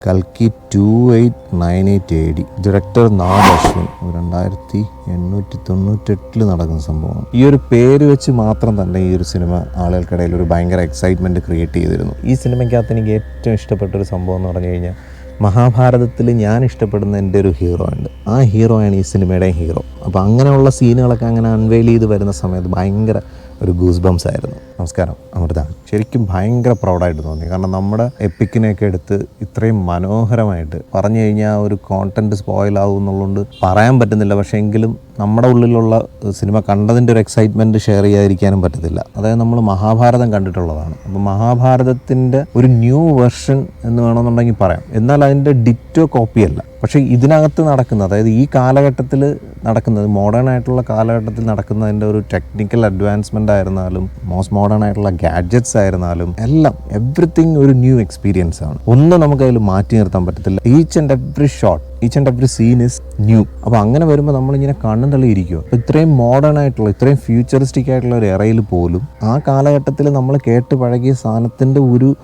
കൽക്കി 2898 AD. Director Nag Ashwin. 2898 നടക്കുന്ന സംഭവമാണ്. ഈ ഒരു പേര് വെച്ച് മാത്രം തന്നെ ഈ ഒരു സിനിമ ആളുകൾക്കിടയിൽ ഒരു ഭയങ്കര എക്സൈറ്റ്മെൻറ്റ് ക്രിയേറ്റ് ചെയ്തിരുന്നു. ഈ സിനിമയ്ക്കകത്ത് എനിക്ക് ഏറ്റവും ഇഷ്ടപ്പെട്ടൊരു സംഭവം എന്ന് പറഞ്ഞു കഴിഞ്ഞാൽ, മഹാഭാരതത്തിൽ ഞാൻ ഇഷ്ടപ്പെടുന്ന എൻ്റെ ഒരു ഹീറോ ഉണ്ട്. ആ ഹീറോയാണ് ഈ സിനിമയുടെ ഹീറോ. അപ്പോൾ അങ്ങനെയുള്ള സീനുകളൊക്കെ അങ്ങനെ അൺവെയിൽ ചെയ്ത് വരുന്ന സമയത്ത് ഭയങ്കര ഒരു ഗൂസ് ബംസ് ആയിരുന്നു. നമസ്കാരം, അമൃത. ശരിക്കും ഭയങ്കര പ്രൗഡായിട്ട് തോന്നി. കാരണം നമ്മുടെ എപ്പിക്കിനെയൊക്കെ എടുത്ത് ഇത്രയും മനോഹരമായിട്ട് പറഞ്ഞു കഴിഞ്ഞാൽ ഒരു കോണ്ടന്റ് സ്പോയിൽ ആവും എന്നുള്ളതുകൊണ്ട് പറയാൻ പറ്റുന്നില്ല. പക്ഷേ എങ്കിലും നമ്മുടെ ഉള്ളിലുള്ള സിനിമ കണ്ടതിൻ്റെ ഒരു എക്സൈറ്റ്മെൻറ്റ് ഷെയർ ചെയ്യാതിരിക്കാനും പറ്റത്തില്ല. അതായത് നമ്മൾ മഹാഭാരതം കണ്ടിട്ടുള്ളതാണ്. അപ്പോൾ മഹാഭാരതത്തിൻ്റെ ഒരു ന്യൂ വെർഷൻ എന്ന് വേണമെന്നുണ്ടെങ്കിൽ പറയാം. എന്നാൽ അതിൻ്റെ ഡിറ്റോ കോപ്പിയല്ല. പക്ഷേ ഇതിനകത്ത് നടക്കുന്ന, അതായത് ഈ കാലഘട്ടത്തിൽ നടക്കുന്നത്, മോഡേൺ ആയിട്ടുള്ള കാലഘട്ടത്തിൽ നടക്കുന്നതിൻ്റെ ഒരു ടെക്നിക്കൽ അഡ്വാൻസ്മെൻ്റ് ആയിരുന്നാലും, മോസ്റ്റ് മോഡേൺ ആയിട്ടുള്ള ഗാഡ്ജറ്റ്സ് ആയിരുന്നാലും എല്ലാം എവറിത്തിങ് ഒരു ന്യൂ എക്സ്പീരിയൻസ് ആണ്. ഒന്നും നമുക്കതിൽ മാറ്റി നിർത്താൻ പറ്റത്തില്ല. Each and every shot, each and every scene is new. അപ്പോൾ അങ്ങനെ വരുമ്പോൾ നമ്മളിങ്ങനെ കണ്ണും തള്ളിയിരിക്കുക. അപ്പോൾ ഇത്രയും മോഡേൺ ആയിട്ടുള്ള, ഇത്രയും ഫ്യൂച്ചറിസ്റ്റിക് ആയിട്ടുള്ള ഒരു എറയിൽ പോലും ആ കാലഘട്ടത്തിൽ നമ്മൾ കേട്ട് പഴകിയ സാധനത്തിൻ്റെ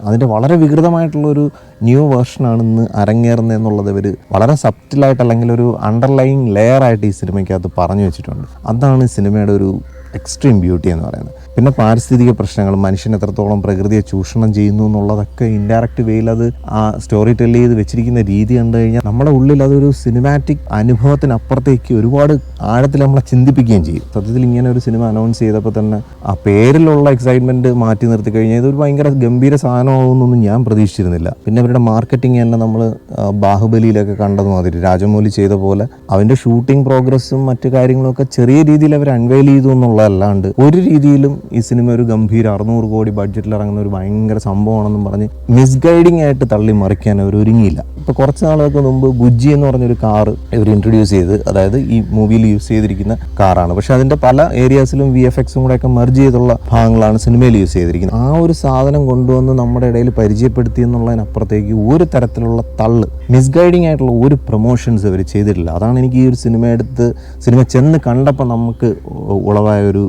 അതിൻ്റെ വളരെ വികൃതമായിട്ടുള്ളൊരു ന്യൂ വേർഷനാണ് ഇന്ന് അരങ്ങേറുന്നത് എന്നുള്ളത് ഇവർ വളരെ സബ്റ്റിലായിട്ട്, അല്ലെങ്കിൽ ഒരു അണ്ടർലൈങ് ലെയർ ആയിട്ട് ഈ സിനിമയ്ക്കകത്ത് പറഞ്ഞു വെച്ചിട്ടുണ്ട്. അതാണ് ഈ സിനിമയുടെ ഒരു എക്സ്ട്രീം ബ്യൂട്ടി എന്ന് പറയുന്നത്. പിന്നെ പാരിസ്ഥിതിക പ്രശ്നങ്ങൾ, മനുഷ്യൻ എത്രത്തോളം പ്രകൃതിയെ ചൂഷണം ചെയ്യുന്നു എന്നുള്ളതൊക്കെ ഇൻഡയറക്റ്റ് വേയിൽ അത് ആ സ്റ്റോറി ടെല് ചെയ്ത് വെച്ചിരിക്കുന്ന രീതി കണ്ടു കഴിഞ്ഞാൽ നമ്മുടെ ഉള്ളിൽ അതൊരു സിനിമാറ്റിക് അനുഭവത്തിനപ്പുറത്തേക്ക് ഒരുപാട് ആഴത്തിൽ നമ്മളെ ചിന്തിപ്പിക്കുകയും ചെയ്യും. സത്യത്തിൽ ഇങ്ങനെ ഒരു സിനിമ അനൗൺസ് ചെയ്തപ്പോൾ തന്നെ ആ പേരിലുള്ള എക്സൈറ്റ്മെൻറ്റ് മാറ്റി നിർത്തി കഴിഞ്ഞാൽ ഇതൊരു ഭയങ്കര ഗംഭീര സാധനമാകുമെന്നൊന്നും ഞാൻ പ്രതീക്ഷിച്ചിരുന്നില്ല. പിന്നെ അവരുടെ മാർക്കറ്റിംഗ് തന്നെ നമ്മൾ ബാഹുബലിയിലൊക്കെ കണ്ടത് മാതിരി രാജമൗലി ചെയ്ത പോലെ അതിൻ്റെ ഷൂട്ടിംഗ് പ്രോഗ്രസ്സും മറ്റു കാര്യങ്ങളൊക്കെ ചെറിയ രീതിയിൽ അവർ അൺവെയിൽ ചെയ്തു എന്നുള്ളതല്ലാണ്ട് ഒരു രീതിയിലും ഈ സിനിമ ഒരു ഗംഭീര 600 കോടി ബഡ്ജറ്റിൽ ഇറങ്ങുന്ന ഒരു ഭയങ്കര സംഭവമാണെന്നും പറഞ്ഞ് മിസ്ഗൈഡിങ് ആയിട്ട് തള്ളി മറിക്കാൻ അവർ ഒരുങ്ങിയില്ല. ഇപ്പോൾ കുറച്ച് നാളുകൾക്ക് മുമ്പ് ബുജ്ജി എന്ന് പറഞ്ഞൊരു കാർ ഇവർ ഇൻട്രൊഡ്യൂസ് ചെയ്ത്, അതായത് ഈ മൂവിയിൽ യൂസ് ചെയ്തിരിക്കുന്ന കാറാണ്. പക്ഷെ അതിൻ്റെ പല ഏരിയാസിലും VFX കൂടെയൊക്കെ മെർജ് ചെയ്തുള്ള ഭാഗങ്ങളാണ് സിനിമയിൽ യൂസ് ചെയ്തിരിക്കുന്നത്. ആ ഒരു സാധനം കൊണ്ടുവന്ന് നമ്മുടെ ഇടയിൽ പരിചയപ്പെടുത്തി എന്നുള്ളതിനപ്പുറത്തേക്ക് ഒരു തരത്തിലുള്ള മിസ്ഗൈഡിങ് ആയിട്ടുള്ള ഒരു പ്രൊമോഷൻസ് അവർ ചെയ്തിട്ടില്ല. അതാണ് എനിക്ക് ഈ ഒരു സിനിമ ചെന്ന് കണ്ടപ്പോൾ നമുക്ക് ഉളവായ ഒരു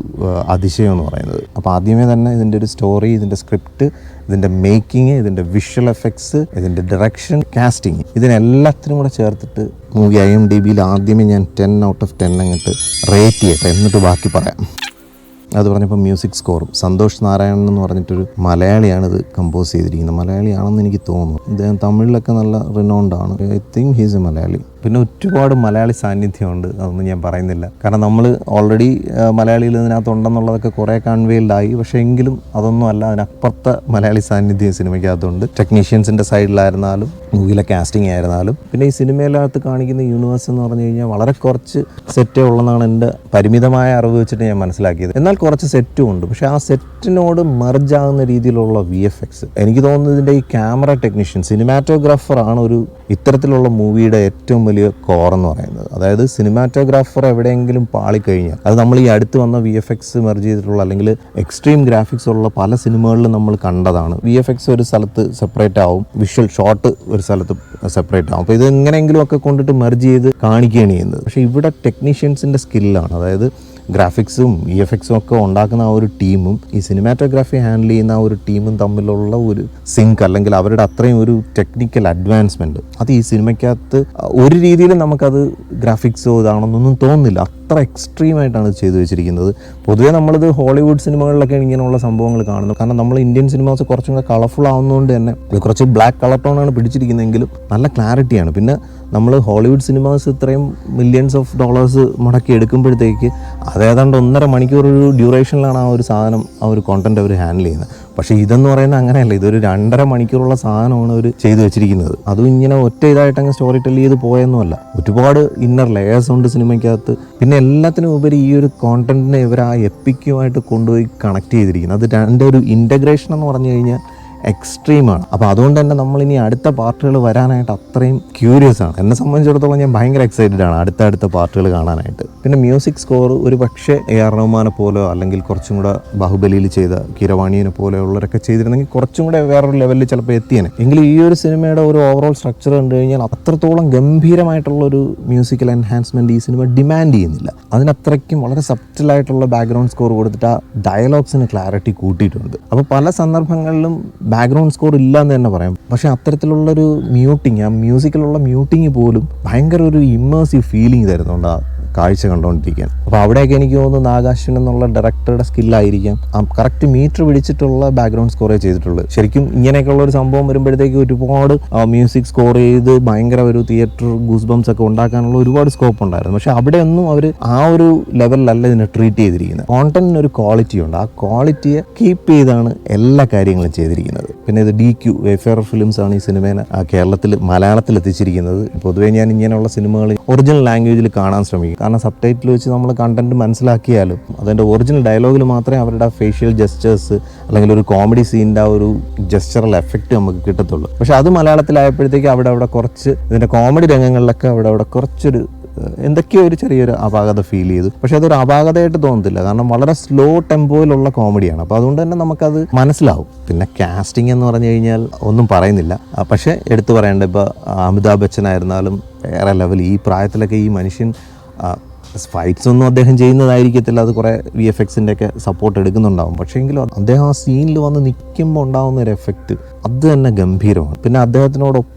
അതിശയം എന്ന് പറയുന്നത്. അപ്പോൾ ആദ്യമേ തന്നെ ഇതിൻ്റെ ഒരു സ്റ്റോറി, ഇതിൻ്റെ സ്ക്രിപ്റ്റ്, ഇതിൻ്റെ മേക്കിങ്, ഇതിൻ്റെ വിഷ്വൽ എഫക്ട്സ്, ഇതിൻ്റെ ഡയറക്ഷൻ, കാസ്റ്റിംഗ്, ഇതിനെല്ലാത്തിനും കൂടെ ചേർത്തിട്ട് മൂവി IMDbയിൽ ആദ്യമേ ഞാൻ 10 out of 10 അങ്ങോട്ട് റേറ്റ് ചെയ്യട്ടെ, എന്നിട്ട് ബാക്കി പറയാം. അത് പറഞ്ഞപ്പോൾ മ്യൂസിക് സ്കോറും സന്തോഷ് നാരായണൻ എന്ന് പറഞ്ഞിട്ടൊരു മലയാളിയാണിത് കമ്പോസ് ചെയ്തിരിക്കുന്നത്. മലയാളിയാണെന്ന് എനിക്ക് തോന്നുന്നു. അദ്ദേഹം തമിഴിലൊക്കെ നല്ല റിനോൺഡാണ്. I think he's a Malayali. പിന്നെ ഒരുപാട് മലയാളി സാന്നിധ്യമുണ്ട്. അതൊന്നും ഞാൻ പറയുന്നില്ല. കാരണം നമ്മൾ ഓൾറെഡി മലയാളിയിൽ ഇതിനകത്തുണ്ടെന്നുള്ളതൊക്കെ കുറേ കൺവെയിൽഡായി. പക്ഷേ എങ്കിലും അതൊന്നും അല്ല, അതിനപ്പുറത്തെ മലയാളി സാന്നിധ്യം സിനിമയ്ക്കകത്തുണ്ട്. ടെക്നീഷ്യൻസിൻ്റെ സൈഡിലായിരുന്നാലും മൂവിയിലെ കാസ്റ്റിംഗ് ആയിരുന്നാലും. പിന്നെ ഈ സിനിമയിലകത്ത് കാണിക്കുന്ന യൂണിവേഴ്സ് എന്ന് പറഞ്ഞു കഴിഞ്ഞാൽ വളരെ കുറച്ച് സെറ്റേ ഉള്ളതെന്നാണ് എൻ്റെ പരിമിതമായ അറിവ് വെച്ചിട്ട് ഞാൻ മനസ്സിലാക്കിയത്. എന്നാൽ കുറച്ച് സെറ്റും ഉണ്ട്. പക്ഷേ ആ സെറ്റിനോട് മെർജാകുന്ന രീതിയിലുള്ള VFX, എനിക്ക് തോന്നുന്നത് ഇതിൻ്റെ ഈ ക്യാമറ ടെക്നീഷ്യൻ, സിനിമാറ്റോഗ്രാഫറാണ് ഒരു ഇത്തരത്തിലുള്ള മൂവിയുടെ ഏറ്റവും വലിയ കോർ എന്ന് പറയുന്നത്. അതായത് സിനിമാറ്റോഗ്രാഫർ എവിടെയെങ്കിലും പാളിക്കഴിഞ്ഞാൽ, അത് നമ്മൾ ഈ അടുത്ത് വന്ന VFX മെർജ് ചെയ്തിട്ടുള്ള അല്ലെങ്കിൽ എക്സ്ട്രീം ഗ്രാഫിക്സ് ഉള്ള പല സിനിമകളിലും നമ്മൾ കണ്ടതാണ്. VFX ഒരു സ്ഥലത്ത് സെപ്പറേറ്റ് ആവും, വിഷ്വൽ ഷോട്ട് ഒരു സ്ഥലത്ത് സെപ്പറേറ്റ് ആവും. അപ്പോൾ ഇത് എങ്ങനെയെങ്കിലും ഒക്കെ കൊണ്ടിട്ട് മെർജ് ചെയ്ത് കാണിക്കുകയാണ് ചെയ്യുന്നത്. പക്ഷേ ഇവിടെ ടെക്നീഷ്യൻസിൻ്റെ സ്കില്ലാണ്, അതായത് ഗ്രാഫിക്സും VFXും ഒക്കെ ഉണ്ടാക്കുന്ന ആ ഒരു ടീമും ഈ സിനിമാറ്റോഗ്രാഫി ഹാൻഡിൽ ചെയ്യുന്ന ആ ഒരു ടീമും തമ്മിലുള്ള ഒരു സിങ്ക്, അല്ലെങ്കിൽ അവരുടെ അത്രയും ഒരു ടെക്നിക്കൽ അഡ്വാൻസ്മെൻറ്റ്, അത് ഈ സിനിമയ്ക്കകത്ത് ഒരു രീതിയിലും നമുക്കത് ഗ്രാഫിക്സോ ഇതാണെന്നൊന്നും തോന്നുന്നില്ല. അത്ര എക്സ്ട്രീമായിട്ടാണ് ചെയ്തു വെച്ചിരിക്കുന്നത്. പൊതുവേ നമ്മളിത് ഹോളിവുഡ് സിനിമകളിലൊക്കെ ഇങ്ങനെയുള്ള സംഭവങ്ങൾ കാണുന്നു. കാരണം നമ്മൾ ഇന്ത്യൻ സിനിമാസ് കുറച്ചും കൂടെ കളർഫുൾ ആവുന്നതുകൊണ്ട് തന്നെ കുറച്ച് ബ്ലാക്ക് കളർ ടോണാണ് പിടിച്ചിരിക്കുന്നതെങ്കിലും നല്ല ക്ലാരിറ്റിയാണ്. പിന്നെ നമ്മൾ ഹോളിവുഡ് സിനിമാസ് ഇത്രയും $millions മുടക്കി എടുക്കുമ്പോഴത്തേക്ക് അതേതാണ്ട് 1.5 മണിക്കൂർ ഒരു ഡ്യൂറേഷനിലാണ് ആ ഒരു സാധനം, ആ ഒരു കോണ്ടന്റ് അവർ ഹാൻഡിൽ ചെയ്യുന്നത്. പക്ഷേ ഇതെന്ന് പറയുന്നത് അങ്ങനെയല്ല. ഇതൊരു 2.5 മണിക്കൂറുള്ള സാധനമാണ് അവർ ചെയ്തു വെച്ചിരിക്കുന്നത്. അതും ഇങ്ങനെ ഒറ്റ ഇതായിട്ട് അങ്ങ് സ്റ്റോറി ടെൽ ചെയ്ത് പോയെന്നുമല്ല. ഒരുപാട് ഇന്നർ ലെയേഴ്സ് ഉണ്ട് സിനിമയ്ക്കകത്ത്. പിന്നെ എല്ലാത്തിനും ഉപരി ഈ ഒരു കോണ്ടന്റിനെ ഇവർ ആ എപ്പിക്കുമായിട്ട് കൊണ്ടുപോയി കണക്ട് ചെയ്തിരിക്കുന്നത്. അത് രണ്ട് ഒരു ഇൻ്റഗ്രേഷൻ എന്ന് പറഞ്ഞു കഴിഞ്ഞാൽ എക്സ്ട്രീമാണ്. അപ്പോൾ അതുകൊണ്ട് തന്നെ നമ്മളിനി അടുത്ത പാർട്ടുകൾ വരാനായിട്ട് അത്രയും ക്യൂരിയസ് ആണ്. എന്നെ സംബന്ധിച്ചിടത്തോളം ഞാൻ ഭയങ്കര എക്സൈറ്റഡ് ആണ് അടുത്ത പാർട്ടുകൾ കാണാനായിട്ട്. പിന്നെ മ്യൂസിക് സ്കോർ ഒരു പക്ഷേ AR റഹ്മാനെ പോലെയോ അല്ലെങ്കിൽ കുറച്ചും കൂടെ ബാഹുബലിയിൽ ചെയ്ത കീരവാണിയെ പോലെയുള്ളവരൊക്കെ ചെയ്തിരുന്നെങ്കിൽ കുറച്ചും കൂടെ വേറൊരു ലെവലിൽ ചിലപ്പോൾ എത്തിയേനെ. എങ്കിലും ഈ ഒരു സിനിമയുടെ ഒരു ഓവറോൾ സ്ട്രക്ചർ കണ്ടു കഴിഞ്ഞാൽ അത്രത്തോളം ഗംഭീരമായിട്ടുള്ളൊരു മ്യൂസിക്കൽ എൻഹാൻസ്മെൻറ്റ് ഈ സിനിമ ഡിമാൻഡ് ചെയ്യുന്നില്ല. അതിനത്രയ്ക്കും വളരെ സബ്റ്റിലായിട്ടുള്ള ബാക്ക്ഗ്രൗണ്ട് സ്കോർ കൊടുത്തിട്ട് ആ ഡയലോഗ്സിന് ക്ലാരിറ്റി കൂട്ടിയിട്ടുണ്ട്. അപ്പോൾ പല സന്ദർഭങ്ങളിലും ബാക്ക്ഗ്രൗണ്ട് സ്കോർ ഇല്ല എന്ന് തന്നെ പറയാം. പക്ഷേ അത്തരത്തിലുള്ളൊരു മ്യൂട്ടിങ്, ആ മ്യൂസിക്കിലുള്ള മ്യൂട്ടിങ് പോലും ഭയങ്കര ഒരു ഇമ്മേഴ്സീവ് ഫീലിംഗ് തരുന്നുണ്ട് ആ കാഴ്ച കണ്ടുകൊണ്ടിരിക്കാൻ. അപ്പോൾ അവിടെയൊക്കെ എനിക്ക് തോന്നുന്നു നാഗാശ്വിൻ എന്നുള്ള ഡയറക്ടറുടെ സ്കില്ലായിരിക്കാം ആ കറക്റ്റ് മീറ്റർ പിടിച്ചിട്ടുള്ള ബാക്ക്ഗ്രൗണ്ട് സ്കോറേ ചെയ്തിട്ടുള്ളത്. ശരിക്കും ഇങ്ങനെയൊക്കെയുള്ള ഒരു സംഭവം വരുമ്പോഴത്തേക്ക് ഒരുപാട് മ്യൂസിക് സ്കോർ ചെയ്ത് ഭയങ്കര ഒരു തിയേറ്റർ ഗൂസ്ബംസ് ഒക്കെ ഉണ്ടാക്കാനുള്ള ഒരുപാട് സ്കോപ്പ് ഉണ്ടായിരുന്നു. പക്ഷേ അവിടെയൊന്നും അവർ ആ ഒരു ലെവലിലല്ല ഇതിനെ ട്രീറ്റ് ചെയ്തിരിക്കുന്നത്. കോണ്ടന്റിന് ഒരു ക്വാളിറ്റി ഉണ്ട്, ആ ക്വാളിറ്റിയെ കീപ്പ് ചെയ്താണ് എല്ലാ കാര്യങ്ങളും ചെയ്തിരിക്കുന്നത്. പിന്നെ ഇത് DQ വെയ്ഫെയർ ഫിലിംസ് ആണ് ഈ സിനിമേനെ കേരളത്തിൽ മലയാളത്തിൽ എത്തിച്ചിരിക്കുന്നത്. പൊതുവേ ഞാൻ ഇങ്ങനെയുള്ള സിനിമകൾ ഒറിജിനൽ ലാംഗ്വേജിൽ കാണാൻ ശ്രമിക്കും. കാരണം സബ് ടൈറ്റിൽ വെച്ച് നമ്മൾ കണ്ടന്റ് മനസ്സിലാക്കിയാലും അതിൻ്റെ ഒറിജിനൽ ഡയലോഗിൽ മാത്രമേ അവരുടെ ഫേഷ്യൽ ജസ്റ്റേഴ്സ് അല്ലെങ്കിൽ ഒരു കോമഡി സീനിൻ്റെ ആ ഒരു ജസ്റ്ററൽ എഫക്റ്റ് നമുക്ക് കിട്ടത്തുള്ളൂ. പക്ഷെ അത് മലയാളത്തിലായപ്പോഴത്തേക്ക് അവിടെ കുറച്ച് ഇതിൻ്റെ കോമഡി രംഗങ്ങളിലൊക്കെ അവിടെ കുറച്ചൊരു എന്തൊക്കെയോ ഒരു ചെറിയൊരു അപാകത ഫീൽ ചെയ്തു. പക്ഷെ അതൊരു അപാകതയായിട്ട് തോന്നത്തില്ല, കാരണം വളരെ സ്ലോ ടെമ്പോയിലുള്ള കോമഡിയാണ്. അപ്പോൾ അതുകൊണ്ട് തന്നെ നമുക്കത് മനസ്സിലാവും. പിന്നെ കാസ്റ്റിംഗ് എന്ന് പറഞ്ഞു കഴിഞ്ഞാൽ ഒന്നും പറയുന്നില്ല. പക്ഷേ എടുത്തു പറയേണ്ട ഇപ്പോൾ അമിതാഭ് ബച്ചൻ ആയിരുന്നാലും വേറെ ലെവൽ. ഈ പ്രായത്തിലൊക്കെ ഈ മനുഷ്യൻ ഫൈറ്റ്സ് ഒന്നും അദ്ദേഹം ചെയ്യുന്നതായിരിക്കത്തില്ല, അത് കുറേ VFXൻ്റെ ഒക്കെ സപ്പോർട്ട് എടുക്കുന്നുണ്ടാവും. പക്ഷേ എങ്കിലും അദ്ദേഹം ആ സീനിൽ വന്ന് നിൽക്കുമ്പോൾ ഉണ്ടാകുന്ന ഒരു എഫക്റ്റ് അത് തന്നെ ഗംഭീരമാണ്. പിന്നെ അദ്ദേഹത്തിനോടൊപ്പം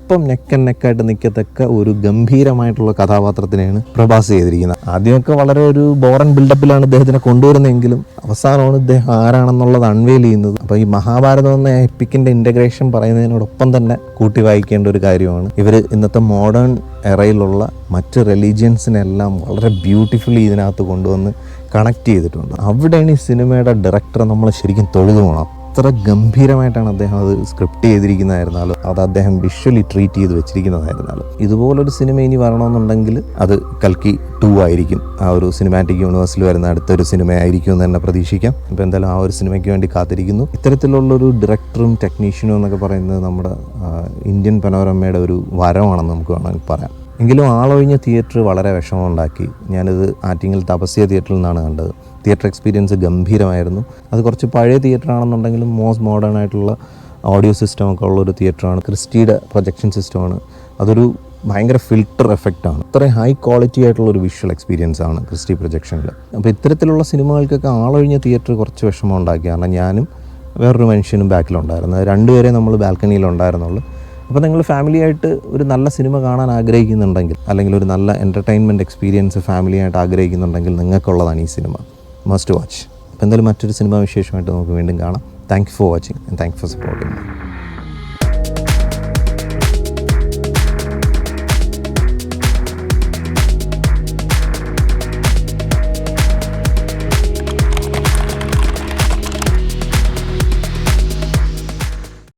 നെക്കായിട്ട് നിൽക്കത്തക്ക ഒരു ഗംഭീരമായിട്ടുള്ള കഥാപാത്രത്തിനെയാണ് പ്രഭാസ് ചെയ്തിരിക്കുന്നത്. ആദ്യമൊക്കെ വളരെ ഒരു ബോറൻ ബിൽഡപ്പിലാണ് ഇദ്ദേഹത്തിനെ കൊണ്ടുവരുന്നതെങ്കിലും അവസാനമാണ് ഇദ്ദേഹം ആരാണെന്നുള്ളത് അൺവെയിൽ ചെയ്യുന്നത്. അപ്പോൾ ഈ മഹാഭാരതം എന്ന എപ്പിക്കിൻ്റെ ഇൻ്റഗ്രേഷൻ പറയുന്നതിനോടൊപ്പം തന്നെ കൂട്ടി വായിക്കേണ്ട ഒരു കാര്യമാണ് ഇവർ ഇന്നത്തെ മോഡേൺ എറയിലുള്ള മറ്റ് റിലീജിയൻസിനെല്ലാം വളരെ ബ്യൂട്ടിഫുള്ളി ഇതിനകത്ത് കൊണ്ടുവന്ന് കണക്ട് ചെയ്തിട്ടുണ്ട്. അവിടെയാണ് ഈ സിനിമയുടെ ഡയറക്ടറെ നമ്മൾ ശരിക്കും തൊഴുതു പോകണം. അത്ര ഗംഭീരമായിട്ടാണ് അദ്ദേഹം അത് സ്ക്രിപ്റ്റ് ചെയ്തിരിക്കുന്നതായിരുന്നാലും അത് അദ്ദേഹം വിഷ്വലി ട്രീറ്റ് ചെയ്ത് വെച്ചിരിക്കുന്നതായിരുന്നാലും. ഇതുപോലൊരു സിനിമ ഇനി വരണമെന്നുണ്ടെങ്കിൽ അത് കൽക്കി 2 ആയിരിക്കും. ആ ഒരു സിനിമാറ്റിക് യൂണിവേഴ്സിൽ വരുന്ന അടുത്തൊരു സിനിമയായിരിക്കും എന്ന് തന്നെ പ്രതീക്ഷിക്കാം. ഇപ്പോൾ എന്തായാലും ആ ഒരു സിനിമയ്ക്ക് വേണ്ടി കാത്തിരിക്കുന്നു. ഇത്തരത്തിലുള്ളൊരു ഡയറക്ടറും ടെക്നീഷ്യനും എന്നൊക്കെ പറയുന്നത് നമ്മുടെ ഇന്ത്യൻ പനോരമയുടെ ഒരു വരമാണെന്ന് നമുക്ക് വേണമെങ്കിൽ പറയാം. എങ്കിലും ആളൊഴിഞ്ഞ തിയേറ്റർ വളരെ വിഷമമുണ്ടാക്കി. ഞാനിത് ആറ്റിങ്ങൽ തപസ്യ തിയേറ്ററിൽ നിന്നാണ് കണ്ടത്. തിയേറ്റർ എക്സ്പീരിയൻസ് ഗംഭീരമായിരുന്നു. അത് കുറച്ച് പഴയ തിയേറ്റർ ആണെന്നുണ്ടെങ്കിലും മോസ്റ്റ് മോഡേൺ ആയിട്ടുള്ള ഓഡിയോ സിസ്റ്റമൊക്കെ ഉള്ളൊരു തിയേറ്ററാണ്. ക്രിസ്റ്റിയുടെ പ്രൊജക്ഷൻ സിസ്റ്റമാണ്. അതൊരു ഭയങ്കര ഫിൽട്ടർ എഫക്റ്റാണ്. അത്രയും ഹൈ ക്വാളിറ്റി ആയിട്ടുള്ളൊരു വിഷ്വൽ എക്സ്പീരിയൻസ് ആണ് ക്രിസ്റ്റി പ്രൊജക്ഷനിൽ. അപ്പോൾ ഇത്തരത്തിലുള്ള സിനിമകൾക്കൊക്കെ ആളൊഴിഞ്ഞ തിയേറ്റർ കുറച്ച് വിഷമം ഉണ്ടാക്കി. കാരണം ഞാനും വേറൊരു മനുഷ്യനും ബാക്കിലുണ്ടായിരുന്നു. 2 പേരെ നമ്മൾ ബാൽക്കണിയിലുണ്ടായിരുന്നുള്ളൂ. അപ്പോൾ നിങ്ങൾ ഫാമിലിയായിട്ട് ഒരു നല്ല സിനിമ കാണാൻ ആഗ്രഹിക്കുന്നുണ്ടെങ്കിൽ, അല്ലെങ്കിൽ ഒരു നല്ല എൻ്റർടൈൻമെൻറ്റ് എക്സ്പീരിയൻസ് ഫാമിലിയായിട്ട് ആഗ്രഹിക്കുന്നുണ്ടെങ്കിൽ നിങ്ങൾക്കുള്ളതാണ് ഈ സിനിമ. Must watch. അപ്പോൾ എന്തായാലും മറ്റൊരു സിനിമ വിശേഷമായിട്ട് നമുക്ക് വീണ്ടും കാണാം. Thank you for watching and thank you for supporting.